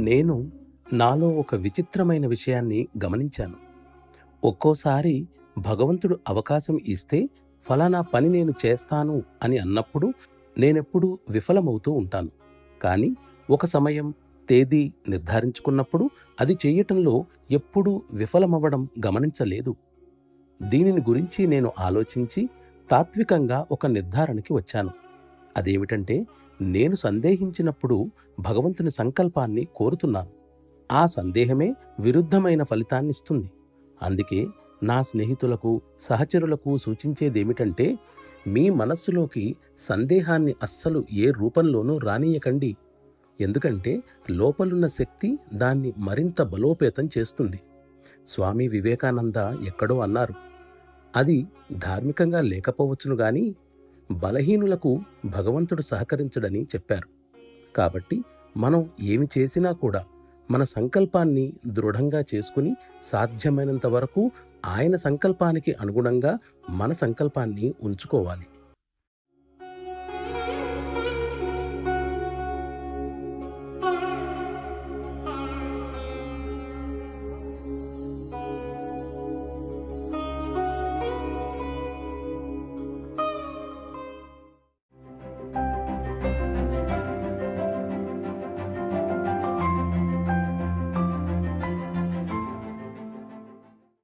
నేను నాలో ఒక విచిత్రమైన విషయాన్ని గమనించాను. ఒక్కోసారి భగవంతుడు అవకాశం ఇస్తే ఫలానా పని నేను చేస్తాను అని అన్నప్పుడు నేనెప్పుడూ విఫలమవుతూ ఉంటాను. కానీ ఒక సమయం, తేదీ నిర్ధారించుకున్నప్పుడు అది చెయ్యటంలో ఎప్పుడూ విఫలమవ్వడం గమనించలేదు. దీనిని గురించి నేను ఆలోచించి తాత్వికంగా ఒక నిర్ధారణకి వచ్చాను. అదేమిటంటే, నేను సందేహించినప్పుడు భగవంతుని సంకల్పాన్ని కోరుతున్నాను. ఆ సందేహమే విరుద్ధమైన ఫలితాన్నిస్తుంది. అందుకే నా స్నేహితులకు, సహచరులకు సూచించేదేమిటంటే, మీ మనస్సులోకి సందేహాన్ని అస్సలు ఏ రూపంలోనూ రానీయకండి. ఎందుకంటే లోపలున్న శక్తి దాన్ని మరింత బలోపేతం చేస్తుంది. స్వామి వివేకానంద ఎక్కడో అన్నారు, అది ధార్మికంగా లేకపోవచ్చును గాని బలహీనులకు భగవంతుడు సహకరించడని చెప్పారు. కాబట్టి మనం ఏమి చేసినా కూడా మన సంకల్పాన్ని దృఢంగా చేసుకుని సాధ్యమైనంత వరకు ఆయన సంకల్పానికి అనుగుణంగా మన సంకల్పాన్ని ఉంచుకోవాలి.